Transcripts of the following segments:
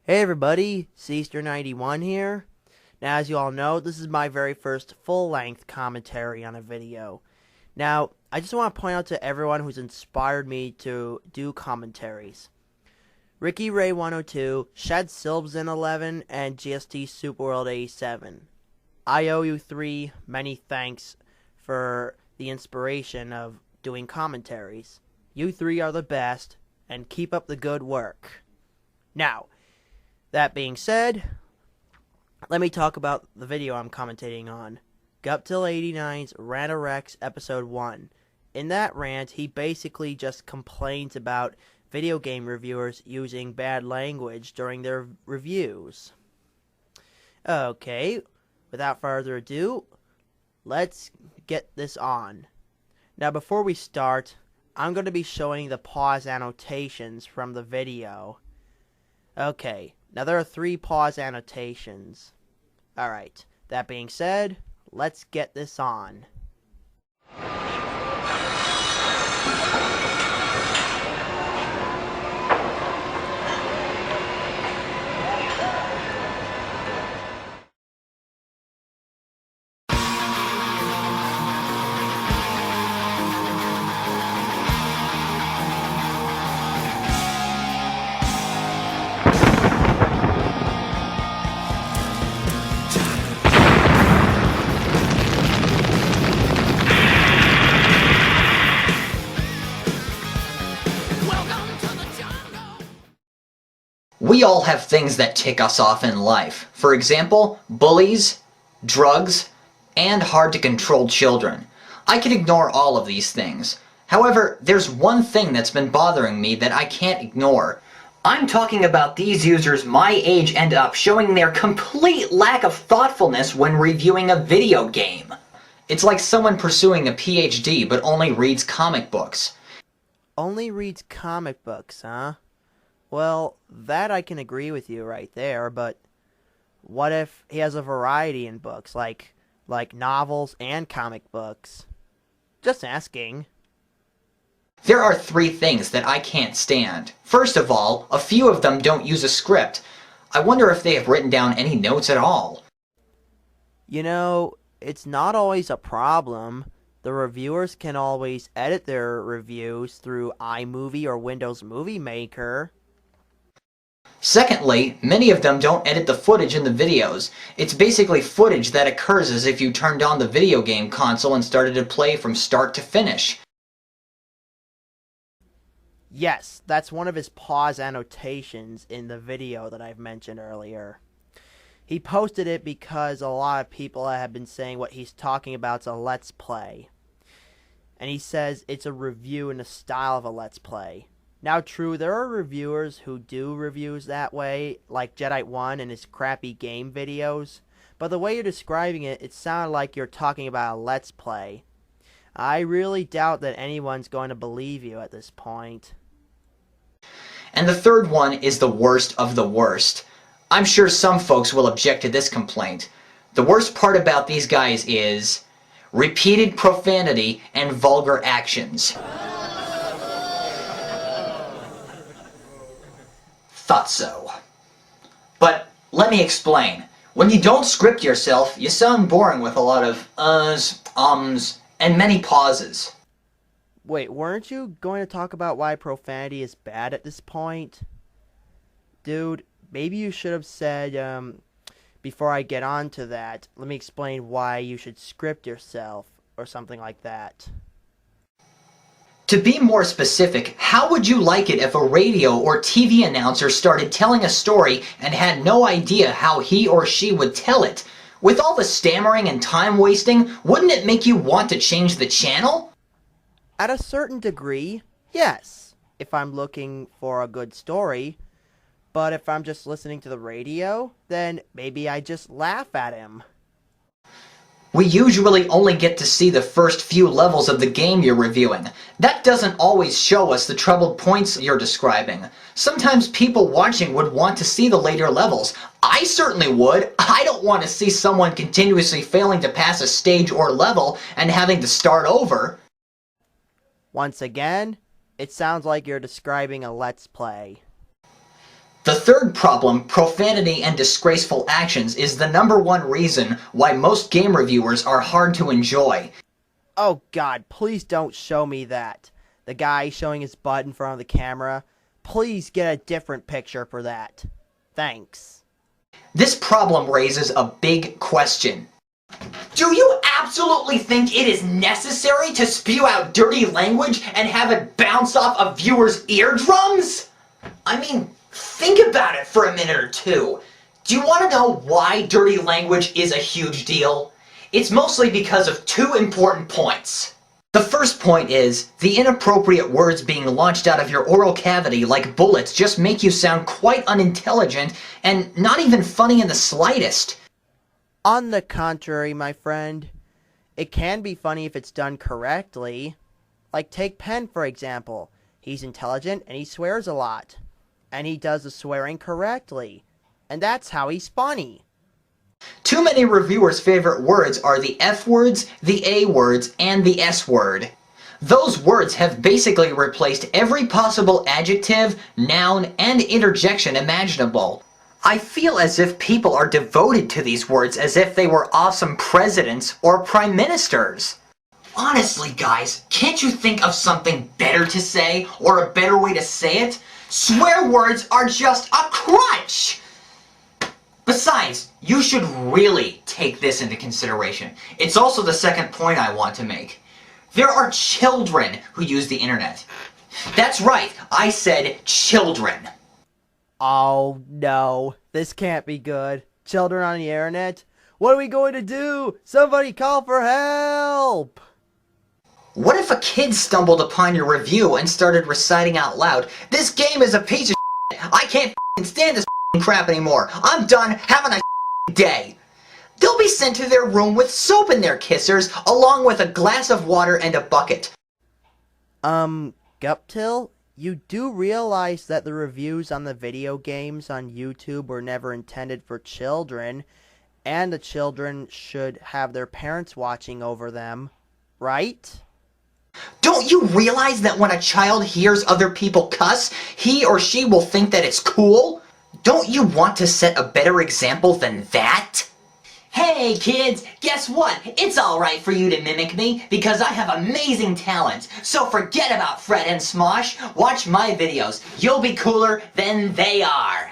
Hey everybody, Guptill91 here. Now as you all know, this is my very first full-length commentary on a video. Now, I just want to point out to everyone who's inspired me to do commentaries. Ricky Ray 102, Shed Silbs 11, and GST Superworld 87. I owe you three many thanks for the inspiration of doing commentaries. You three are the best, and keep up the good work. Now, that being said, let me talk about the video I'm commentating on. Guptill89's Rant-a-Wrecks Episode 1. In that rant, he basically just complains about video game reviewers using bad language during their reviews. Okay, without further ado, let's get this on. Now before we start, I'm going to be showing the pause annotations from the video. Okay. Now, there are 3 pause annotations. Alright, that being said, let's get this on. We all have things that tick us off in life. For example, bullies, drugs, and hard-to-control children. I can ignore all of these things. However, there's one thing that's been bothering me that I can't ignore. I'm talking about these users my age and up showing their complete lack of thoughtfulness when reviewing a video game. It's like someone pursuing a PhD but only reads comic books. Only reads comic books, huh? Well, that I can agree with you right there, but what if he has a variety in books, like novels and comic books? Just asking. There are 3 things that I can't stand. First of all, a few of them don't use a script. I wonder if they have written down any notes at all. You know, it's not always a problem. The reviewers can always edit their reviews through iMovie or Windows Movie Maker. Secondly, many of them don't edit the footage in the videos. It's basically footage that occurs as if you turned on the video game console and started to play from start to finish. Yes, that's one of his pause annotations in the video that I've mentioned earlier. He posted it because a lot of people have been saying what he's talking about is a Let's Play. And he says it's a review in the style of a Let's Play. Now, true, there are reviewers who do reviews that way, like Jedi1 and his crappy game videos, but the way you're describing it, it sounded like you're talking about a Let's Play. I really doubt that anyone's going to believe you at this point. And the third one is the worst of the worst. I'm sure some folks will object to this complaint. The worst part about these guys is repeated profanity and vulgar actions. Thought so. But let me explain. When you don't script yourself, you sound boring with a lot of uhs, ums, and many pauses. Wait, weren't you going to talk about why profanity is bad at this point? Dude, maybe you should have said, before I get on to that, let me explain why you should script yourself, or something like that. To be more specific, how would you like it if a radio or TV announcer started telling a story and had no idea how he or she would tell it? With all the stammering and time wasting, wouldn't it make you want to change the channel? At a certain degree, yes, if I'm looking for a good story. But if I'm just listening to the radio, then maybe I just laugh at him. We usually only get to see the first few levels of the game you're reviewing. That doesn't always show us the troubled points you're describing. Sometimes people watching would want to see the later levels. I certainly would. I don't want to see someone continuously failing to pass a stage or level and having to start over. Once again, it sounds like you're describing a Let's Play. The third problem, profanity and disgraceful actions, is the #1 reason why most game reviewers are hard to enjoy. Oh God, please don't show me that. The guy showing his butt in front of the camera. Please get a different picture for that. Thanks. This problem raises a big question. Do you absolutely think it is necessary to spew out dirty language and have it bounce off a viewer's eardrums? I mean, think about it for a minute or two. Do you want to know why dirty language is a huge deal? It's mostly because of two important points. The first point is, the inappropriate words being launched out of your oral cavity like bullets just make you sound quite unintelligent and not even funny in the slightest. On the contrary, my friend, it can be funny if it's done correctly. Like take Penn, for example. He's intelligent and he swears a lot. And he does the swearing correctly. And that's how he's funny. Too many reviewers' favorite words are the F words, the A words, and the S word. Those words have basically replaced every possible adjective, noun, and interjection imaginable. I feel as if people are devoted to these words as if they were awesome presidents or prime ministers. Honestly, guys, can't you think of something better to say, or a better way to say it? Swear words are just a crutch! Besides, you should really take this into consideration. It's also the second point I want to make. There are children who use the internet. That's right, I said children. Oh no, this can't be good. Children on the internet? What are we going to do? Somebody call for help! What if a kid stumbled upon your review and started reciting out loud, "This game is a piece of shit. I can't stand this crap anymore. I'm done. Have a nice day." They'll be sent to their room with soap in their kissers, along with a glass of water and a bucket. Guptill, you do realize that the reviews on the video games on YouTube were never intended for children, and the children should have their parents watching over them, right? Don't you realize that when a child hears other people cuss, he or she will think that it's cool? Don't you want to set a better example than that? Hey kids, guess what? It's alright for you to mimic me, because I have amazing talent. So forget about Fred and Smosh. Watch my videos. You'll be cooler than they are.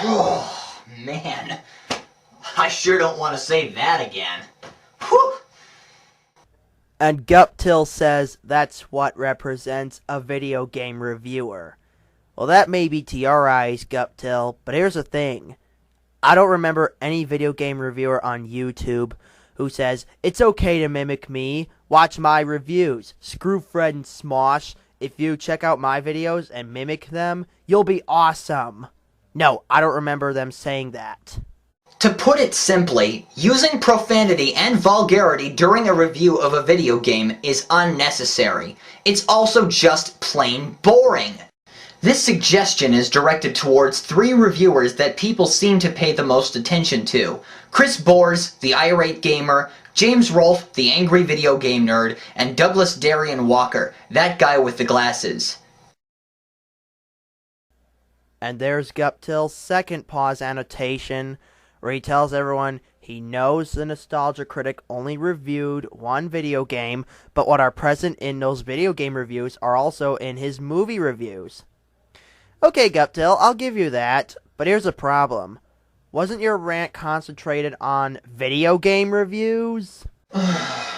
Oh, man. I sure don't want to say that again. Whew. And Guptill says that's what represents a video game reviewer. Well, that may be to your eyes, Guptill, but here's the thing. I don't remember any video game reviewer on YouTube who says, "It's okay to mimic me, watch my reviews, screw Fred and Smosh, if you check out my videos and mimic them, you'll be awesome." No, I don't remember them saying that. To put it simply, using profanity and vulgarity during a review of a video game is unnecessary. It's also just plain boring. This suggestion is directed towards 3 reviewers that people seem to pay the most attention to. Chris Bors, the irate gamer, James Rolfe, the angry video game nerd, and Douglas Darian Walker, that guy with the glasses. And there's Guptill's second pause annotation, where he tells everyone he knows the Nostalgia Critic only reviewed one video game, but what are present in those video game reviews are also in his movie reviews. Okay, Guptill, I'll give you that, but here's a problem. Wasn't your rant concentrated on video game reviews? I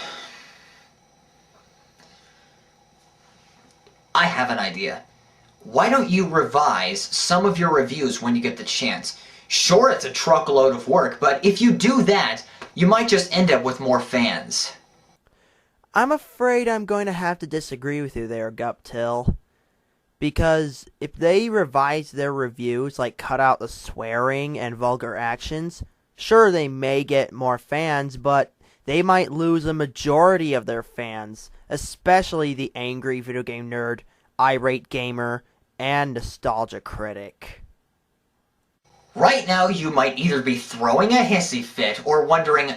have an idea. Why don't you revise some of your reviews when you get the chance? Sure, it's a truckload of work, but if you do that, you might just end up with more fans. I'm afraid I'm going to have to disagree with you there, Guptill. Because if they revise their reviews, like cut out the swearing and vulgar actions, sure, they may get more fans, but they might lose a majority of their fans, especially the angry video game nerd, irate gamer, and nostalgia critic. Right now, you might either be throwing a hissy fit or wondering,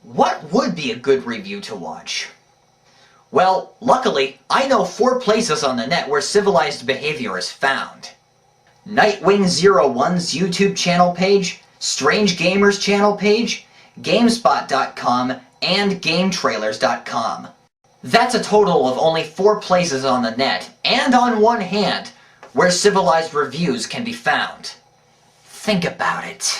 what would be a good review to watch? Well, luckily, I know 4 places on the net where civilized behavior is found. Nightwing01's YouTube channel page, Strange Gamer's channel page, GameSpot.com, and GameTrailers.com. That's a total of only 4 places on the net, and on one hand, where civilized reviews can be found. Think about it.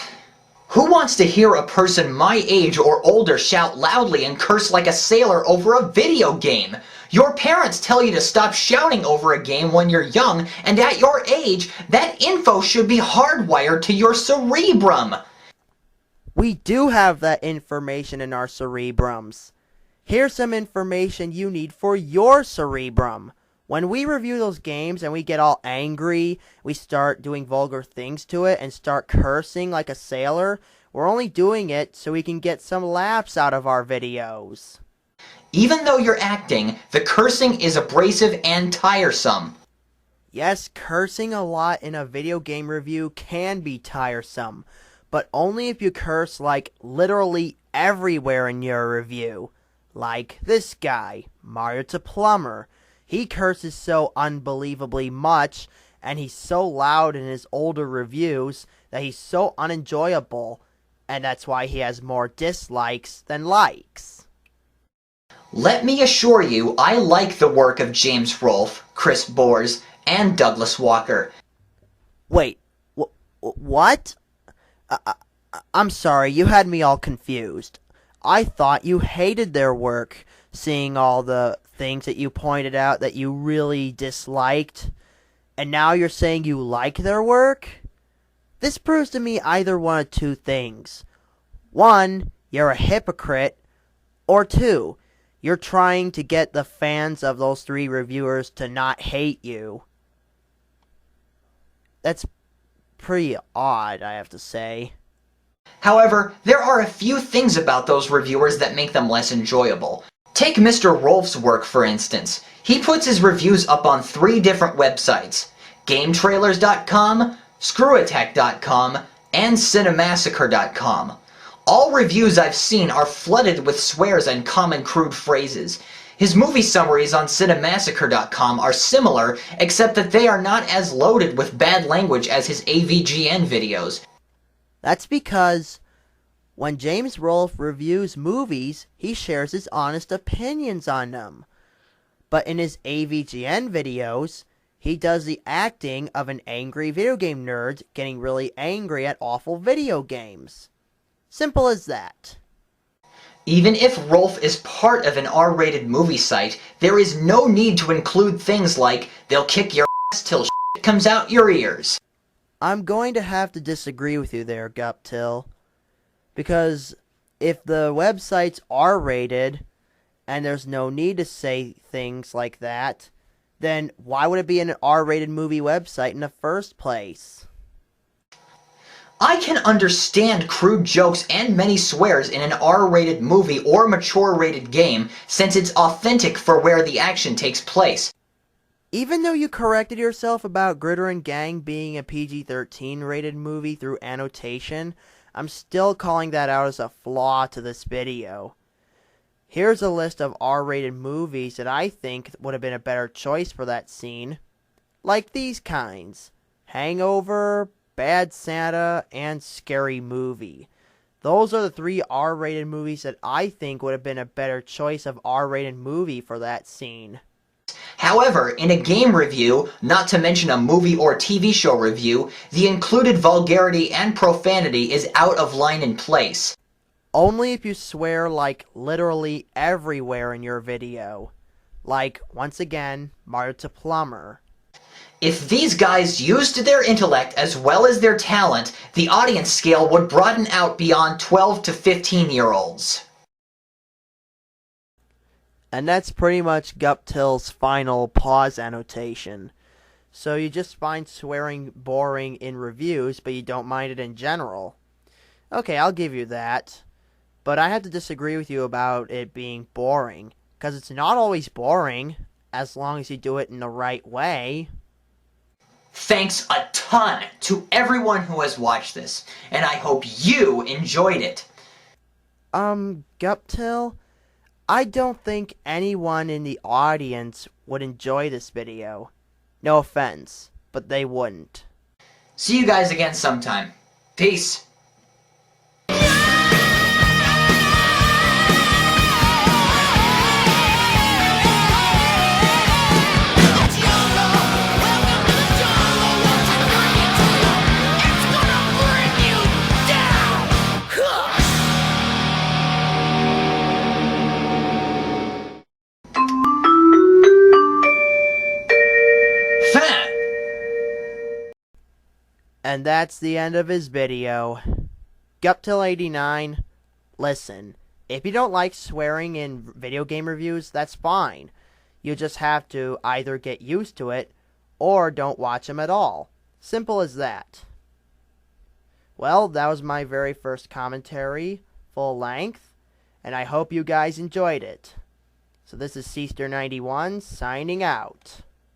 Who wants to hear a person my age or older shout loudly and curse like a sailor over a video game? Your parents tell you to stop shouting over a game when you're young, and at your age, that info should be hardwired to your cerebrum. We do have that information in our cerebrums. Here's some information you need for your cerebrum. When we review those games and we get all angry, we start doing vulgar things to it and start cursing like a sailor, we're only doing it so we can get some laughs out of our videos. Even though you're acting, the cursing is abrasive and tiresome. Yes, cursing a lot in a video game review can be tiresome, but only if you curse like literally everywhere in your review. Like this guy, Mario to Plumber. He curses so unbelievably much, and he's so loud in his older reviews that he's so unenjoyable, and that's why he has more dislikes than likes. Let me assure you, I like the work of James Rolfe, Chris Bors, and Douglas Walker. Wait, what? I'm sorry, you had me all confused. I thought you hated their work, seeing all the things that you pointed out that you really disliked, and now you're saying you like their work? This proves to me either one of 2 things. 1, you're a hypocrite, or 2, you're trying to get the fans of those 3 reviewers to not hate you. That's pretty odd, I have to say. However, there are a few things about those reviewers that make them less enjoyable. Take Mr. Rolfe's work, for instance. He puts his reviews up on 3 different websites: GameTrailers.com, ScrewAttack.com, and Cinemassacre.com. All reviews I've seen are flooded with swears and common crude phrases. His movie summaries on Cinemassacre.com are similar, except that they are not as loaded with bad language as his AVGN videos. That's because when James Rolfe reviews movies, he shares his honest opinions on them. But in his AVGN videos, he does the acting of an angry video game nerd getting really angry at awful video games. Simple as that. Even if Rolfe is part of an R-rated movie site, there is no need to include things like, they'll kick your ass till shit comes out your ears. I'm going to have to disagree with you there, Guptill. Because if the websites are rated, and there's no need to say things like that, then why would it be an R-rated movie website in the first place? I can understand crude jokes and many swears in an R-rated movie or mature-rated game, since it's authentic for where the action takes place. Even though you corrected yourself about Gritter and Gang being a PG-13 rated movie through annotation, I'm still calling that out as a flaw to this video. Here's a list of R-rated movies that I think would have been a better choice for that scene. Like these kinds: Hangover, Bad Santa, and Scary Movie. Those are the 3 R-rated movies that I think would have been a better choice of R-rated movie for that scene. However, in a game review, not to mention a movie or TV show review, the included vulgarity and profanity is out of line in place. Only if you swear like literally everywhere in your video. Like, once again, Mario to Plumber. If these guys used their intellect as well as their talent, the audience scale would broaden out beyond 12 to 15-year-olds. And that's pretty much Guptill's final pause annotation. So you just find swearing boring in reviews, but you don't mind it in general. Okay, I'll give you that. But I have to disagree with you about it being boring, because it's not always boring, as long as you do it in the right way. Thanks a ton to everyone who has watched this, and I hope you enjoyed it. Guptill, I don't think anyone in the audience would enjoy this video. No offense, but they wouldn't. See you guys again sometime. Peace. And that's the end of his video. Guptill89, listen, if you don't like swearing in video game reviews, that's fine. You just have to either get used to it, or don't watch them at all. Simple as that. Well, that was my very first commentary, full length, and I hope you guys enjoyed it. So this is Seaster91 signing out.